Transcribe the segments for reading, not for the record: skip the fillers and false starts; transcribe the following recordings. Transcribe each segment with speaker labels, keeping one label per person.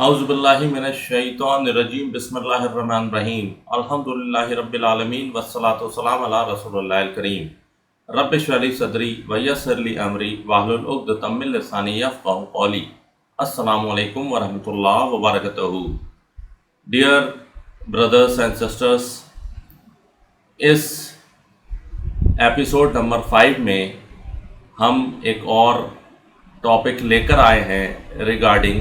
Speaker 1: औज़ुबिल्लाहि मिनश्शैतानिर्रजीम बिस्मिल्लाहिर्रहमानिर्रहीम अल्हम्दुलिल्लाहि रब्बिल आलमीन वस्सलातु वस्सलामु अला रसूलिल्लाहिल करीम रब्बि इश्रह ली सदरी व यस्सिर ली अमरी वहलुल उक़दतम मिन लिसानी यफ़क़हू क़ौली। अस्सलामु अलैकुम व रहमतुल्लाहि व बरकातहू। डियर ब्रदर्स एंड सिस्टर्स, इस एपिसोड नंबर 5 में हम एक और टॉपिक लेकर आए हैं रिगार्डिंग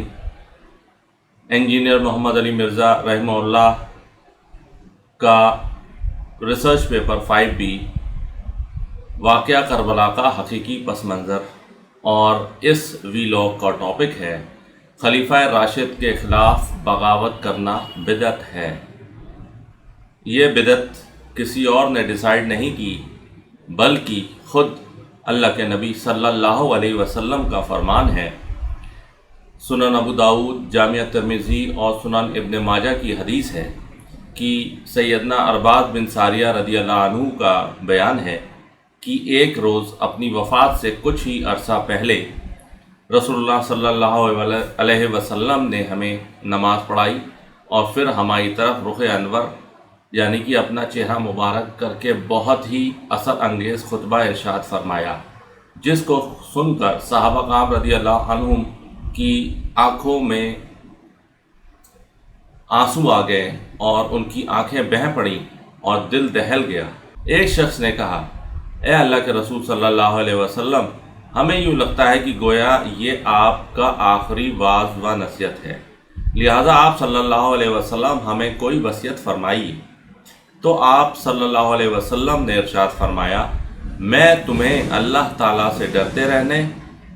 Speaker 1: इंजीनियर मोहम्मद अली मिर्ज़ा रहमहुल्लाह का रिसर्च पेपर 5B वाक़या करबला का हकीकी पस मंज़र। और इस वीलॉग का टॉपिक है खलीफा राशिद के ख़िलाफ़ बगावत करना बिदअत है। ये बिदअत किसी और ने डिसाइड नहीं की बल्कि ख़ुद अल्लाह के नबी सल्लल्लाहु अलैहि वसल्लम का फरमान है। सुनन अबू दाऊद, जामिया तिर्मिज़ी और सुनन इब्न माजा की हदीस है कि सैयदना अरबाद बिन सारिया रदियल्लाहु अन्हु का बयान है कि एक रोज़ अपनी वफ़ात से कुछ ही अरसा पहले रसूलुल्लाह सल्लल्लाहु अलैहि वसल्लम ने हमें नमाज़ पढ़ाई और फिर हमारी तरफ रुख़ अनवर यानी कि अपना चेहरा मुबारक करके बहुत ही असर अंगेज़ खुतबा इरशाद फरमाया, जिसको सुनकर सहाबा कराम रदियल्लाहु अन्हुम की आँखों में आंसू आ गए और उनकी आंखें बह पड़ीं और दिल दहल गया। एक शख्स ने कहा, ए अल्लाह के रसूल सल्लल्लाहु अलैहि वसल्लम, हमें यूँ लगता है कि गोया ये आपका आखिरी वाज व नसीहत है, लिहाजा आप सल्लल्लाहु अलैहि वसल्लम हमें कोई वसीयत फरमाइए। तो आप सल्लल्लाहु अलैहि वसल्लम ने इरशाद फरमाया, मैं तुम्हें अल्लाह ताला से डरते रहने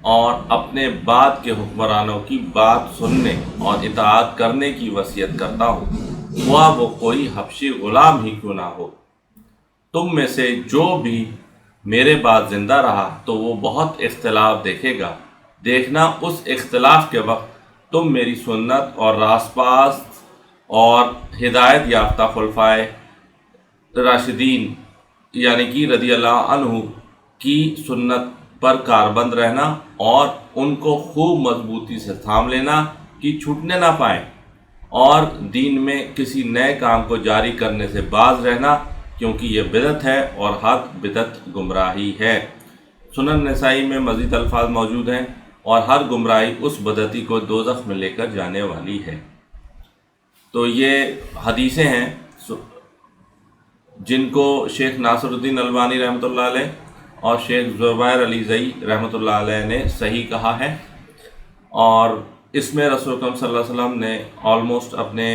Speaker 1: और अपने बाद के हुक्मरानों की बात सुनने और इताअत करने की वसीयत करता हूँ, वह वो कोई हबशी ग़ुलाम ही क्यों ना हो। तुम में से जो भी मेरे बाद ज़िंदा रहा तो वो बहुत इख्तिलाफ देखेगा। देखना उस इख्तिलाफ के वक्त तुम मेरी सुन्नत और रासपास और हिदायत याफ्ता खुलफाए राशिदीन यानी कि रदियल्लाहु अन्हु की सुन्नत पर कारबंद रहना और उनको खूब मजबूती से थाम लेना कि छूटने ना पाएँ, और दीन में किसी नए काम को जारी करने से बाज रहना, क्योंकि ये बिदअत है और हर बिदअत गुमराही है। सुनन नसाई में मज़ीद अल्फाज मौजूद हैं और हर गुमराही उस बिदअती को दोज़ख में लेकर जाने वाली है। तो ये हदीसें हैं जिनको शेख नासरुद्दीन अलबानी रहमतुल्लाह अलैह और शेख ज़ुबैर अली ज़ई रहमतुल्लाह अलैह ने सही कहा है। और इसमें रसूल अकरम सल्लल्लाहु अलैहि वसल्लम ने ऑलमोस्ट अपने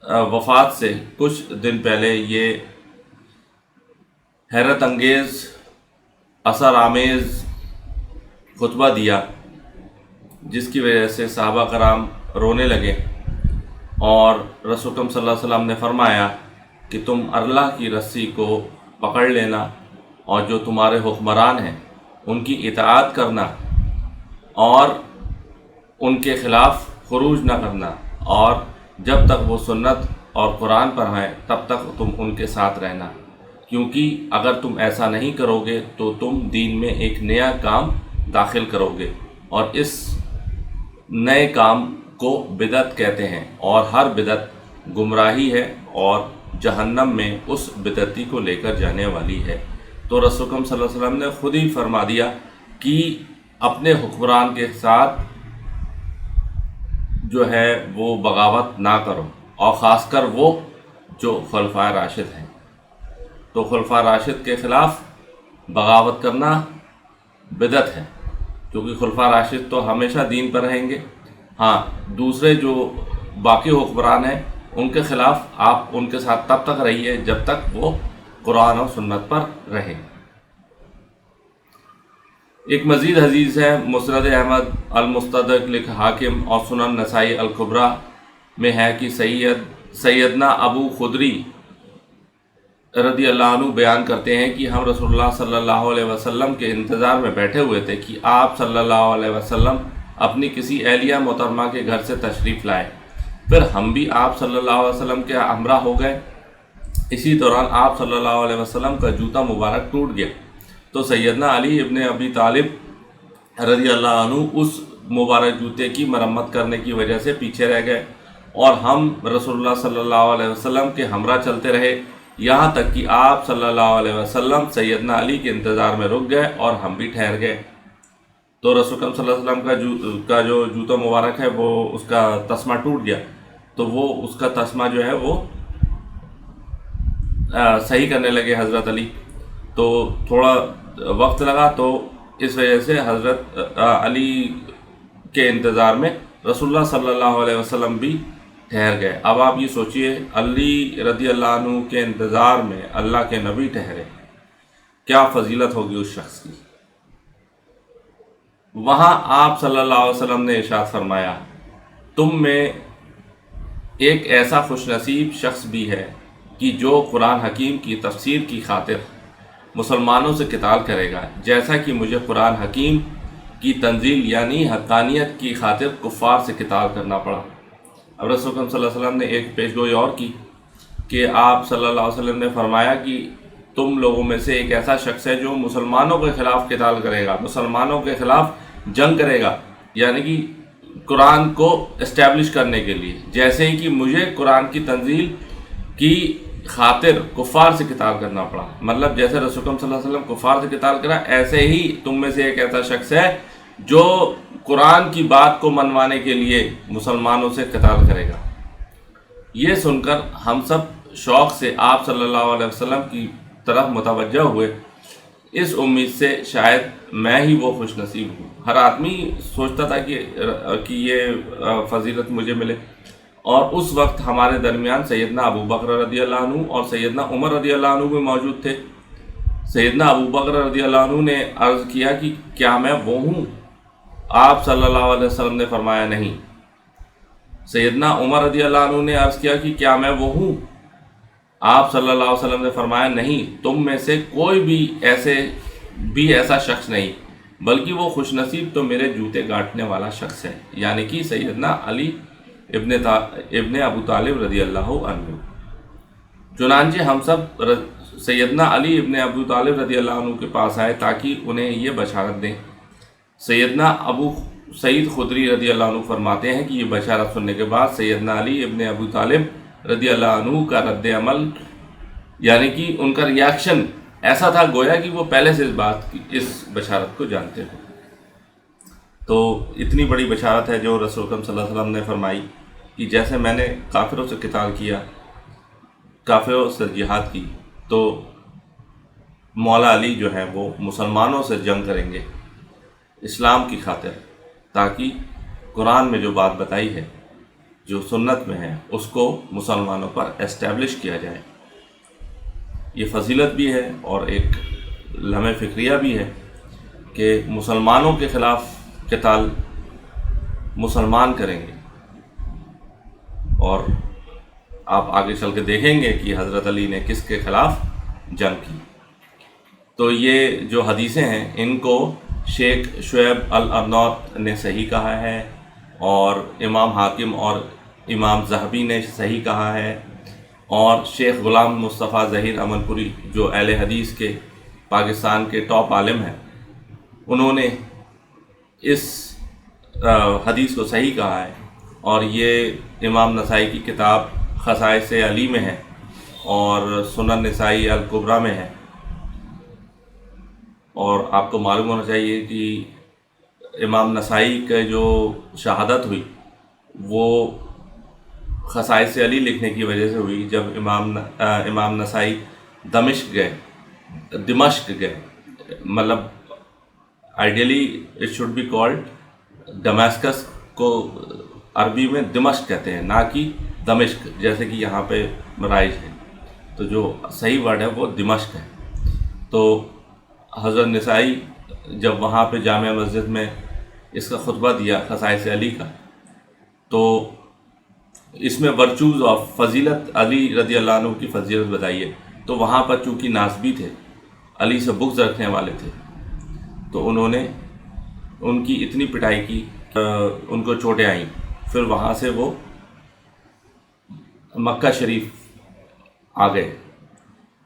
Speaker 1: वफ़ात से कुछ दिन पहले ये हैरत अंगेज़ असर आमेज़ खुतबा दिया, जिसकी वजह से सहाबा कराम रोने लगे और रसूल अकरम सल्लल्लाहु अलैहि वसल्लम ने फरमाया कि तुम अल्लाह की रस्सी को पकड़ लेना और जो तुम्हारे हुक्मरान हैं उनकी इताअत करना और उनके ख़िलाफ़ खुरूज न करना, और जब तक वो सुन्नत और कुरान पर हैं तब तक तुम उनके साथ रहना, क्योंकि अगर तुम ऐसा नहीं करोगे तो तुम दीन में एक नया काम दाखिल करोगे और इस नए काम को बिदअत कहते हैं और हर बिदअत गुमराही है और जहन्नम में उस बिदअती को लेकर जाने वाली है। तो रसूल सल्लल्लाहु अलैहि वसल्लम ने खुद ही फरमा दिया कि अपने हुक्मरान के साथ जो है वो बगावत ना करो, और ख़ासकर वो जो खुलफा राशिद हैं। तो खुलफा राशिद के ख़िलाफ़ बगावत करना बिदअत है, क्योंकि खुलफा राशिद तो हमेशा दीन पर रहेंगे। हाँ, दूसरे जो बाकी हुक्मरान हैं उनके ख़िलाफ़ आप उनके साथ तब तक रहिए जब तक वो कुरान और सुन्नत पर रहे। एक मज़ीद हदीस है मुस्नद अहमद अल-मुस्तदरक लिख हाकिम और सुनन नसाई अल-कुबरा में है कि सैयदना अबू खुदरी रदियल्लाहु अन्हु बयान करते हैं कि हम रसूलुल्लाह सल्लल्लाहु अलैहि वसल्लम के इंतज़ार में बैठे हुए थे कि आप सल्लल्लाहु अलैहि वसल्लम अपनी किसी एहलिया मोहतरमा के घर से तशरीफ़ लाए। फिर हम भी आप सल्लल्लाहु अलैहि वसल्लम के हमरा हो गए। इसी दौरान आप सल्लल्लाहु अलैहि वसल्लम का जूता मुबारक टूट गया, तो सैयदना अली इब्न अबी तालिब रज़ियल्लाहु अन्हु उस मुबारक जूते की मरम्मत करने की वजह से पीछे रह गए और हम रसूलुल्लाह सल्लल्लाहु अलैहि वसल्लम के हमरा चलते रहे, यहाँ तक कि आप सल्लल्लाहु अलैहि वसल्लम सैयदना अली के इंतज़ार में रुक गए और हम भी ठहर गए। तो रसूल सल्लल्लाहु अलैहि वसल्लम का जो जूता मुबारक है वो उसका तस्मा टूट गया, तो वो उसका तस्मा जो है वो सही करने लगे हज़रत अली। तो थोड़ा वक्त लगा, तो इस वजह से हज़रत अली के इंतज़ार में रसूलुल्लाह सल्लल्लाहु अलैहि वसल्लम भी ठहर गए। अब आप ये सोचिए, अली रज़ी अल्लाह अन्हु के इंतज़ार में अल्लाह के नबी ठहरे, क्या फ़जीलत होगी उस शख्स की। वहाँ आप सल्लल्लाहु अलैहि वसल्लम ने इरशाद फरमाया, तुम में एक ऐसा खुशनसीब शख्स भी है कि जो कुरान हकीम की तफसीर की खातिर मुसलमानों से किताल करेगा, जैसा कि मुझे कुरान हकीम की तंजील यानी हक़ानियत की खातिर कुफ़ार से किताल करना पड़ा। अब रसूल सल्लल्लाहु अलैहि वसल्लम ने एक पेशगोई और की कि आप सल्लल्लाहु अलैहि वसल्लम ने फरमाया कि तुम लोगों में से एक ऐसा शख्स है जो मुसलमानों के ख़िलाफ़ किताल करेगा, मुसलमानों के ख़िलाफ़ जंग करेगा, यानी कि कुरान को इस्टेब्लिश करने के लिए, जैसे ही कि मुझे कुरान की तंजील की खातिर कुफ़ार से किताल करना पड़ा। मतलब जैसे रसूल सल्लल्लाहु अलैहि वसल्लम कुफ़ार से किताल करा, ऐसे ही तुम में से एक ऐसा शख्स है जो कुरान की बात को मनवाने के लिए मुसलमानों से किताल करेगा। ये सुनकर हम सब शौक़ से आप सल्लल्लाहु अलैहि वसल्लम की तरफ मुतवज्जह हुए, इस उम्मीद से शायद मैं ही वो खुश नसीब हूँ। हर आदमी सोचता था कि ये फ़जीलत मुझे मिले। और उस वक्त हमारे दरमियान सैयदना अबू बकर रज़ियल्लाहु अन्हु और सैयदना उमर रज़ियल्लाहु अन्हु भी मौजूद थे। सैयदना अबू बकर रज़ियल्लाहु अन्हु ने अर्ज़ किया कि क्या मैं वो हूँ? आप सल्लल्लाहु अलैहि वसल्लम ने फरमाया नहीं। सैयदना उमर रज़ियल्लाहु अन्हु ने अर्ज़ किया कि क्या मैं वो हूँ? आप सल्लल्लाहु अलैहि वसल्लम ने फरमाया नहीं, तुम में से कोई भी ऐसा शख्स नहीं, बल्कि वो खुशनसीब तो मेरे जूते गांठने वाला शख्स है, यानी कि सैयदना अली इब्ने अबू तालिब रज़ियल्लाहु अन्हु। चुनांचे हम सब सैयदना अली इब्ने अबू तालिब रज़ियल्लाहु अन्हु के पास आए ताकि उन्हें ये बशारत दें। सैयदना अबू सईद खुदरी रज़ियल्लाहु अन्हु फरमाते हैं कि ये बशारत सुनने के बाद सैयदना अली इब्ने अबू तालिब रज़ियल्लाहु अन्हु का रद्द अमल, यानी कि उनका रिएक्शन ऐसा था गोया कि वो पहले से इस बशारत को जानते हो। तो इतनी बड़ी बशारत है जो रसूल सल्लल्लाहु अलैहि वसल्लम ने फरमाई कि जैसे मैंने काफिरों से किताल किया, काफिरों से जिहाद की, तो मौला अली जो है वो मुसलमानों से जंग करेंगे इस्लाम की खातिर, ताकि कुरान में जो बात बताई है, जो सुन्नत में है, उसको मुसलमानों पर एस्टेब्लिश किया जाए। ये फजीलत भी है और एक लम्हे फ़िक्रिया भी है कि मुसलमानों के ख़िलाफ़ किताल मुसलमान करेंगे। और आप आगे चल के देखेंगे कि हज़रत अली ने किसके ख़िलाफ़ जंग की। तो ये जो हदीसें हैं इनको शेख शुएब अल अर्नौत ने सही कहा है, और इमाम हाकिम और इमाम ज़हबी ने सही कहा है, और शेख ग़ुलाम मुस्तफ़ा ज़हीर अमनपुरी जो अहले हदीस के पाकिस्तान के टॉप आलिम हैं, उन्होंने इस हदीस को सही कहा है। और ये इमाम नसाई की किताब खसाइस अली में है और सुनन नसाई अल कुबरा में है। और आपको मालूम होना चाहिए कि इमाम नसाई के जो शहादत हुई वो खसाइस अली लिखने की वजह से हुई। जब इमाम नसाई दिमश्क गए, मतलब ideally it should be called Damascus, को अरबी में दिमश्क कहते हैं, ना कि दमिश्क जैसे कि यहाँ पे राइज है। तो जो सही वर्ड है वो दिमश्क है। तो हज़रत नसाई जब वहाँ पे जामिया मस्जिद में इसका खुतबा दिया खसाइस अली का, तो इसमें वर्चूज़ ऑफ फ़जीलत अली रज़ियल्लाहु अन्हु की फ़जीलत बताई है। तो वहाँ पर चूँकि नासबी थे, अली से बुग़्ज़ रखने वाले थे, तो उन्होंने उनकी इतनी पिटाई की, उनको चोटें आईं। फिर वहाँ से वो मक्का शरीफ आ गए।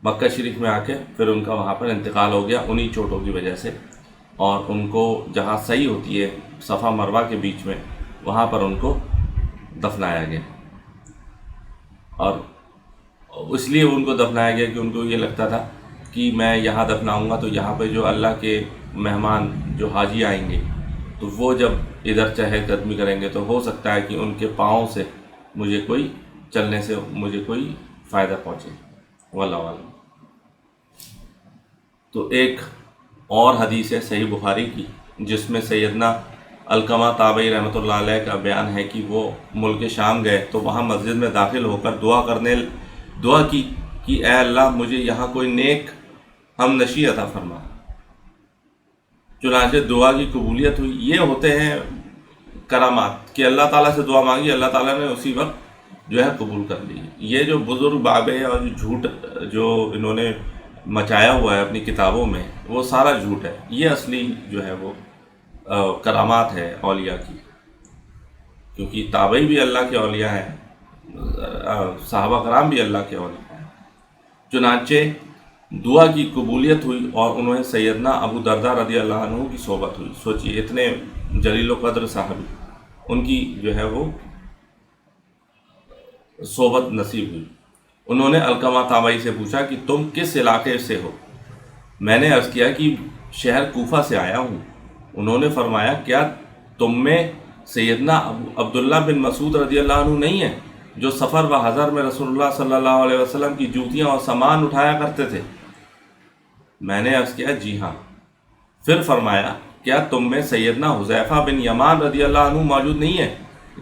Speaker 1: मक्का शरीफ में आके फिर उनका वहाँ पर इंतकाल हो गया उन्हीं चोटों की वजह से। اور ان کو جہاں صحیح ہوتی ہے صفا مروہ کے بیچ میں، وہاں پر ان کو دفنایا گیا، اور اس لیے ان کو دفنایا گیا کہ ان کو یہ لگتا تھا کہ میں یہاں دفناؤں گا تو یہاں پہ جو اللہ کے مہمان جو حاجی آئیں گے تو وہ جب ادھر چہل قدمی کریں گے تو ہو سکتا ہے کہ ان کے پاؤں سے مجھے کوئی چلنے سے مجھے کوئی فائدہ پہنچے، واللہ اعلم۔ تو ایک اور حدیث ہے صحیح بخاری کی جس میں سیدنا علقمہ تابعی رحمۃ اللہ علیہ کا بیان ہے کہ وہ ملک شام گئے تو وہاں مسجد میں داخل ہو کر دعا کی کہ اے اللہ مجھے یہاں کوئی نیک ہم نشی عطا فرما۔ چنانچہ دعا کی قبولیت ہوئی۔ یہ ہوتے ہیں کرامات کہ اللہ تعالیٰ سے دعا مانگی، اللہ تعالیٰ نے اسی وقت جو ہے قبول کر لی۔ یہ جو بزرگ بابے اور جو جھوٹ جو انہوں نے مچایا ہوا ہے اپنی کتابوں میں وہ سارا جھوٹ ہے، یہ اصلی جو ہے وہ کرامات ہے اولیاء کی، کیونکہ تابعی بھی اللہ کے اولیاء ہیں، صحابہ کرام بھی اللہ کے اولیاء ہیں۔ چنانچہ دعا کی قبولیت ہوئی اور انہیں سیدنا ابو درداء رضی اللہ عنہ کی صحبت ہوئی۔ سوچیے اتنے جلیل و قدر صحابی، ان کی جو ہے وہ صحبت نصیب ہوئی۔ انہوں نے علقمہ تابعی سے پوچھا کہ تم کس علاقے سے ہو؟ میں نے عرض کیا کہ شہر کوفہ سے آیا ہوں۔ انہوں نے فرمایا کیا تم میں سیدنا عبداللہ بن مسعود رضی اللہ عنہ نہیں ہیں جو سفر و حضر میں رسول اللہ صلی اللہ علیہ وسلم کی جوتیاں اور سامان اٹھایا کرتے تھے؟ میں نے عرض کیا جی ہاں۔ پھر فرمایا کیا تم میں سیدنا حذیفہ بن یمان رضی اللہ عنہ موجود نہیں ہیں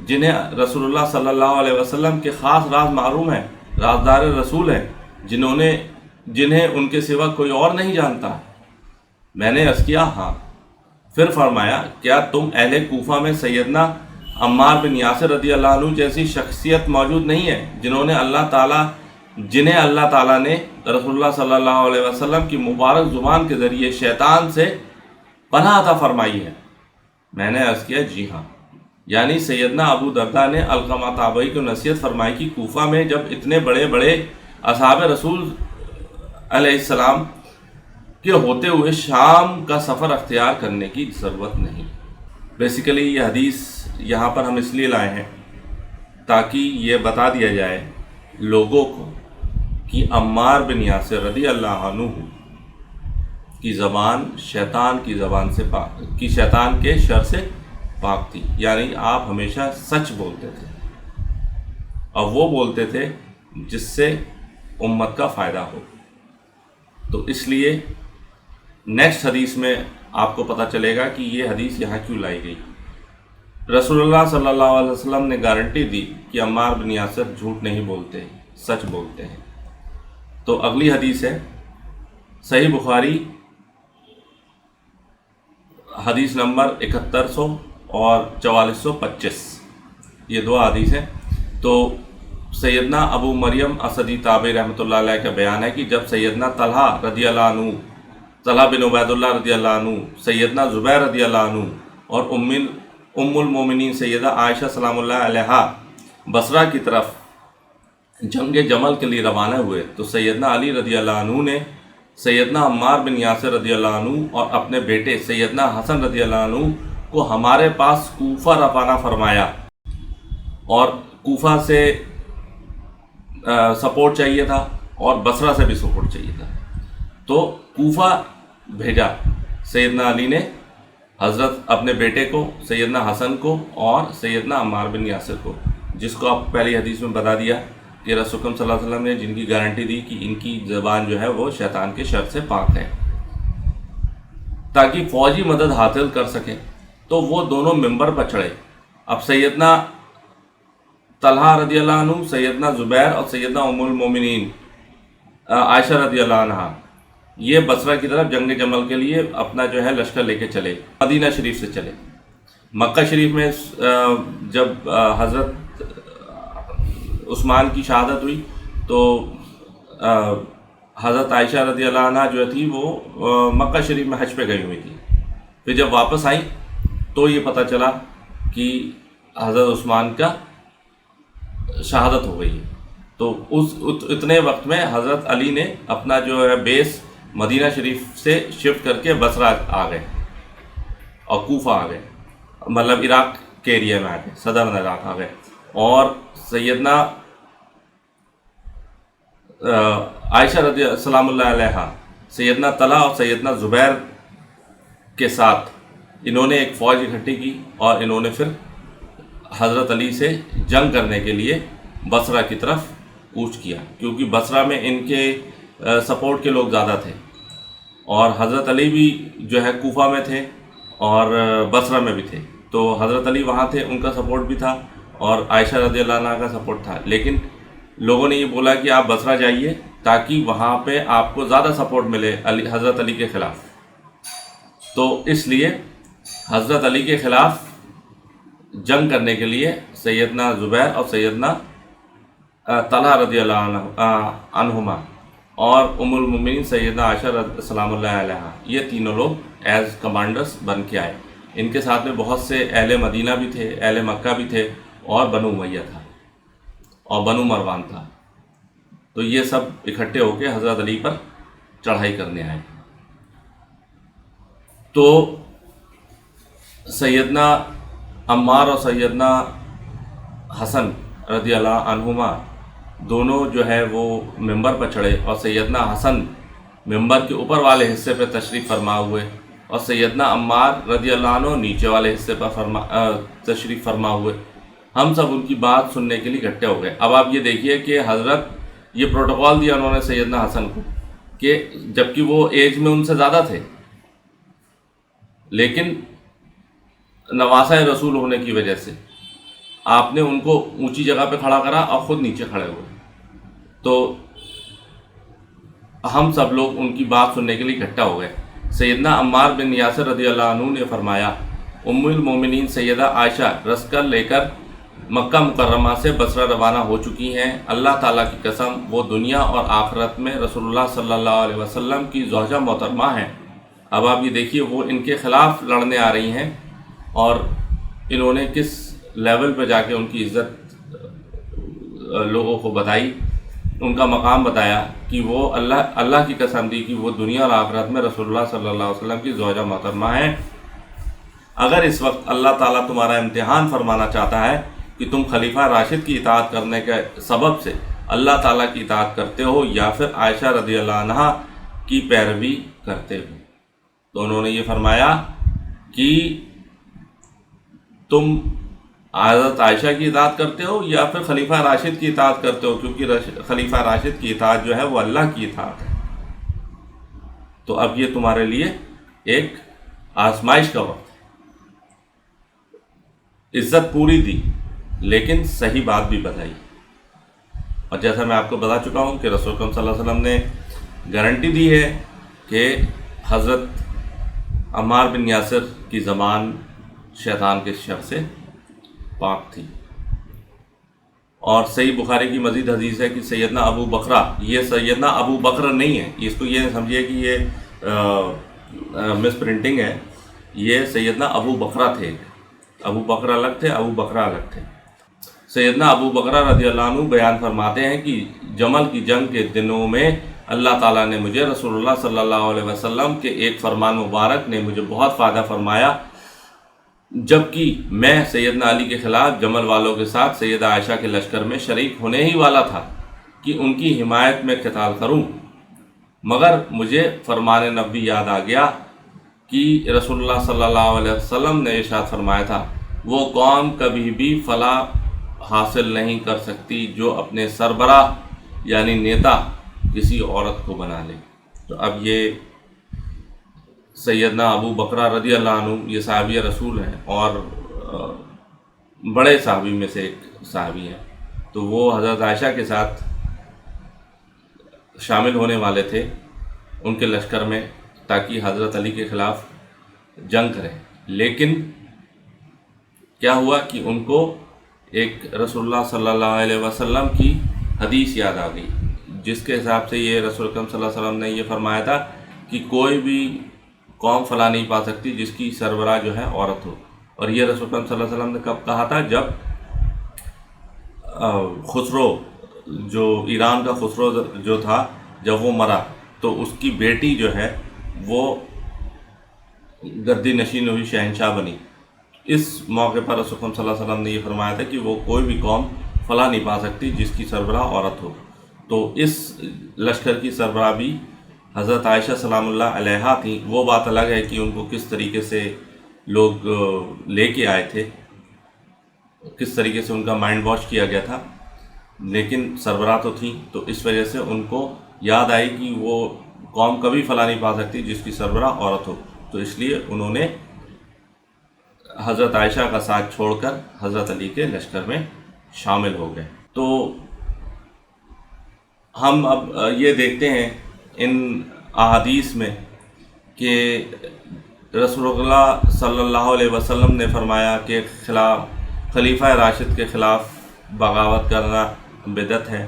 Speaker 1: جنہیں رسول اللہ صلی اللہ علیہ وسلم کے خاص راز معلوم ہیں، رازدار رسول ہیں، جنہیں ان کے سوا کوئی اور نہیں جانتا؟ میں نے عرض کیا ہاں۔ پھر فرمایا کیا تم اہل کوفہ میں سیدنا عمار بن یاسر رضی اللہ عنہ جیسی شخصیت موجود نہیں ہے جنہیں اللہ تعالیٰ نے رسول اللہ صلی اللہ علیہ وسلم کی مبارک زبان کے ذریعے شیطان سے پناہ عطا فرمائی ہے؟ میں نے عرض کیا جی ہاں۔ یعنی سیدنا ابو درداء نے علقمہ تابعی کو نصیحت فرمائی کہ کوفہ میں جب اتنے بڑے بڑے اصحاب رسول علیہ السلام کے ہوتے ہوئے شام کا سفر اختیار کرنے کی ضرورت نہیں۔ بیسیکلی یہ حدیث یہاں پر ہم اس لیے لائے ہیں تاکہ یہ بتا دیا جائے لوگوں کو کہ عمار بن یاسر رضی اللہ عنہ کی زبان شیطان کی زبان سے شیطان کے شر سے پاک تھی، یعنی آپ ہمیشہ سچ بولتے تھے اور وہ بولتے تھے جس سے امت کا فائدہ ہو۔ تو اس لیے نیکسٹ حدیث میں آپ کو پتہ چلے گا کہ یہ حدیث یہاں کیوں لائی گئی۔ رسول اللہ صلی اللہ علیہ وسلم نے گارنٹی دی کہ عمار بن یاسر جھوٹ نہیں بولتے، سچ بولتے ہیں۔ تو اگلی حدیث ہے صحیح بخاری حدیث نمبر 7100 اور 4425، یہ دو حدیث ہیں۔ تو سیدنا ابو مریم اسدی تابعی رحمۃ اللہ علیہ کا بیان ہے کہ جب سیدنا طلحہ رضی اللہ عنہ، طلحہ بن عبید اللہ رضی اللہ عنہ، سیدنا زبیر رضی اللہ عنہ اور ام المومنین سیدہ عائشہ سلام اللہ علیہا بصرہ کی طرف جنگ جمل کے لیے روانہ ہوئے تو سیدنا علی رضی اللہ عنہ نے سیدنا عمار بن یاسر رضی اللہ عنہ اور اپنے بیٹے سیدنا حسن رضی اللہ عنہ کو ہمارے پاس کوفہ روانہ فرمایا، اور کوفہ سے سپورٹ چاہیے تھا اور بصرہ سے بھی سپورٹ چاہیے تھا، تو کوفہ بھیجا۔ سیدنا علی نے حضرت اپنے بیٹے کو، سیدنا حسن کو اور سیدنا عمار بن یاسر کو، جس کو آپ پہلی حدیث میں بتا دیا کہ رسول صلی اللہ علیہ وسلم نے جن کی گارنٹی دی کہ ان کی زبان جو ہے وہ شیطان کے شر سے پاک ہے، تاکہ فوجی مدد حاصل کر سکیں۔ تو وہ دونوں ممبر پر چڑھے۔ اب سیدنا طلحہ رضی اللہ عنہ، سیدنا زبیر اور سیدنا ام المومنین عائشہ رضی اللہ عنہ یہ بصرہ کی طرف جنگ جمل کے لیے اپنا جو ہے لشکر لے کے چلے، مدینہ شریف سے چلے۔ مکہ شریف میں جب حضرت عثمان کی شہادت ہوئی تو حضرت عائشہ رضی اللہ عنہ جو تھی وہ مکہ شریف میں حج پہ گئی ہوئی تھی۔ پھر جب واپس آئی تو یہ پتہ چلا کہ حضرت عثمان کا شہادت ہو گئی ہے، تو اس اتنے وقت میں حضرت علی نے اپنا جو ہے بیس مدینہ شریف سے شفٹ کر کے بصرہ آ گئے۔ اور کوفہ آ گئے، مطلب عراق کے ایریا میں آ گئے، صدر عراق آ گئے، اور سیدنا عائشہ رضی السلام اللہ علیہ، سیدنا طلحہ اور سیدنا زبیر کے ساتھ انہوں نے ایک فوج اکٹھی کی، اور انہوں نے پھر حضرت علی سے جنگ کرنے کے لیے بصرہ کی طرف کوچ کیا، کیونکہ بصرہ میں ان کے سپورٹ کے لوگ زیادہ تھے، اور حضرت علی بھی جو ہے کوفہ میں تھے اور بصرہ میں بھی تھے، تو حضرت علی وہاں تھے، ان کا سپورٹ بھی تھا، اور عائشہ رضی اللہ عنہ کا سپورٹ تھا، لیکن لوگوں نے یہ بولا کہ آپ بصرہ جائیے تاکہ وہاں پہ آپ کو زیادہ سپورٹ ملے حضرت علی کے خلاف، تو اس لیے حضرت علی کے خلاف جنگ کرنے کے لیے سیدنا زبیر اور سیدنا طلحہ رضی اللہ عنہما اور ام المومنین سیدنا عائشہ سلام اللہ علیہ، یہ تینوں لوگ ایز کمانڈرز بن کے آئے۔ ان کے ساتھ میں بہت سے اہل مدینہ بھی تھے، اہل مکہ بھی تھے، اور بنو امیہ تھا، اور بنو مروان تھا، تو یہ سب اکٹھے ہو کے حضرت علی پر چڑھائی کرنے آئے۔ تو سیدنا عمار اور سیدنا حسن رضی اللہ عنہما دونوں جو ہے وہ ممبر پر چڑھے، اور سیدنا حسن ممبر کے اوپر والے حصے پہ تشریف فرما ہوئے، اور سیدنا عمار رضی اللہ عنہ نیچے والے حصے پر تشریف فرما ہوئے۔ ہم سب ان کی بات سننے کے لیے اکٹھے ہو گئے۔ اب آپ یہ دیکھیے کہ حضرت یہ پروٹوکول دیا انہوں نے سیدنا حسن کو، کہ جبکہ وہ ایج میں ان سے زیادہ تھے، لیکن نواسہ رسول ہونے کی وجہ سے آپ نے ان کو اونچی جگہ پہ کھڑا کرا اور خود نیچے کھڑے ہوئے، تو ہم سب لوگ ان کی بات سننے کے لیے اکٹھا ہو گئے۔ سیدنا عمار بن یاسر رضی اللہ عنہ نے فرمایا، ام المومنین سیدہ عائشہ رسکر لے کر مکہ مکرمہ سے بصرہ روانہ ہو چکی ہیں، اللہ تعالیٰ کی قسم وہ دنیا اور آخرت میں رسول اللہ صلی اللہ علیہ وسلم کی زوجہ محترمہ ہیں۔ اب آپ یہ دیکھیے وہ ان کے خلاف لڑنے آ رہی ہیں، اور انہوں نے کس لیول پہ جا کے ان کی عزت لوگوں کو بتائی، ان کا مقام بتایا کہ وہ اللہ کی قسم دی کہ وہ دنیا اور آخرت میں رسول اللہ صلی اللہ علیہ وسلم کی زوجہ محترمہ ہیں۔ اگر اس وقت اللہ تعالیٰ تمہارا امتحان فرمانا چاہتا ہے کہ تم خلیفہ راشد کی اطاعت کرنے کے سبب سے اللہ تعالیٰ کی اطاعت کرتے ہو یا پھر عائشہ رضی اللہ عنہا کی پیروی کرتے ہو، تو انہوں نے یہ فرمایا کہ تم حضرت عائشہ کی اطاعت کرتے ہو یا پھر خلیفہ راشد کی اطاعت کرتے ہو، کیونکہ خلیفہ راشد کی اطاعت جو ہے وہ اللہ کی اطاعت ہے۔ تو اب یہ تمہارے لیے ایک آزمائش کا وقت ہے، عزت پوری دی لیکن صحیح بات بھی بتائی، اور جیسا میں آپ کو بتا چکا ہوں کہ رسول اکرم صلی اللہ علیہ وسلم نے گارنٹی دی ہے کہ حضرت عمار بن یاسر کی زبان شیطان کے شر سے پاک تھی۔ اور صحیح بخاری کی مزید حدیث ہے کہ سیدنا ابو بکرہ، یہ سیدنا ابو بکر نہیں ہے، اس کو یہ سمجھیے کہ یہ مس پرنٹنگ ہے، یہ سیدنا ابو بکرہ تھے، ابو بکر الگ تھے، ابو بکرہ الگ تھے۔ سیدنا ابو بکرہ رضی اللہ عنہ بیان فرماتے ہیں کہ جمل کی جنگ کے دنوں میں اللہ تعالیٰ نے مجھے رسول اللہ صلی اللہ علیہ وسلم کے ایک فرمان مبارک نے مجھے بہت فائدہ فرمایا، جبکہ میں سیدنا علی کے خلاف جمل والوں کے ساتھ سیدہ عائشہ کے لشکر میں شریک ہونے ہی والا تھا کہ ان کی حمایت میں قتال کروں، مگر مجھے فرمان نبی یاد آ گیا کہ رسول اللہ صلی اللہ علیہ وسلم نے ارشاد فرمایا تھا، وہ قوم کبھی بھی فلاح حاصل نہیں کر سکتی جو اپنے سربراہ یعنی نیتا کسی عورت کو بنا لے۔ تو اب یہ سیدنا ابو بکرہ رضی اللہ عنہ یہ صحابی رسول ہیں، اور بڑے صحابی میں سے ایک صحابی ہیں، تو وہ حضرت عائشہ کے ساتھ شامل ہونے والے تھے ان کے لشکر میں تاکہ حضرت علی کے خلاف جنگ کریں، لیکن کیا ہوا کہ ان کو ایک رسول اللہ صلی اللہ علیہ وسلم کی حدیث یاد آ گئی، جس کے حساب سے یہ رسول اکرم صلی اللہ علیہ وسلم نے یہ فرمایا تھا کہ کوئی بھی قوم فلاح نہیں پا سکتی جس کی سربراہ جو ہے عورت ہو، اور یہ رسول اکرم صلی اللہ علیہ وسلم نے کب کہا تھا؟ جب خسرو جو ایران کا خسرو جو تھا جب وہ مرا تو اس کی بیٹی جو ہے وہ गद्दी नशीन हुई, शहनशाह बनी। इस मौके पर रसूल सल्लल्लाहु अलैहि वसल्लम ने ये फरमाया था कि वो कोई भी कौम फलाह नहीं पा सकती जिसकी सरबराह औरत हो। तो इस लश्कर की सरबराह भी हज़रत आयशा सलामुल्लाह अलैहा थी। वो बात अलग है कि उनको किस तरीके से लोग लेके आए थे, किस तरीके से उनका माइंड वॉश किया गया था, लेकिन सरबराह तो थी। तो इस वजह से उनको याद आई कि वो कौम कभी फलाह नहीं पा सकती जिसकी सरबराह औरत हो। तो इसलिए उन्होंने हज़रत आयशा का साथ छोड़कर हज़रत अली के लश्कर में शामिल हो गए। तो हम अब ये देखते हैं इन अहादीस में कि रसूलुल्लाह सल्लल्लाहु अलैहि वसल्लम ने फरमाया कि खलीफा राशिद के ख़िलाफ़ बगावत करना बिदअत है।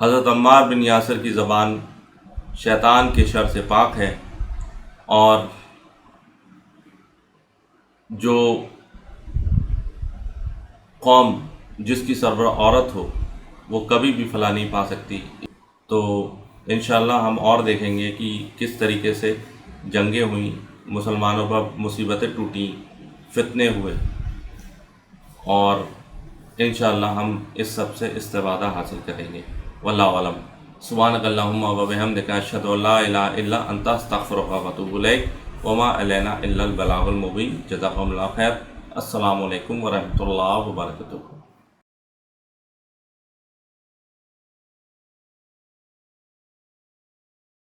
Speaker 1: हज़रत अम्मार बिन यासिर की ज़बान शैतान के शर से पाक है, और जो कौम जिसकी सरबराह औरत हो वो कभी भी फलाह नहीं पा सकती। तो इंशाअल्लाह हम और देखेंगे कि किस तरीके से जंगें हुई, मुसलमानों पर मुसीबतें टूटी, फितने हुए, और इंशाअल्लाह हम इस सब से इस्तिफ़ादा हासिल करेंगे। वल्लाहु अलम। सुब्हानक अल्लाहुम्मा व बिहम्दिका अशहदु अल्ला इलाहा इल्ला अंता अस्तगफिरुका व अतूबु इलैक व मा अलैना इल्लल बलागुल मुबीन। जज़ाकुमुल्लाहु खैर। अस्सलामु अलैकुम व रहमतुल्लाहि व बरकातुहू।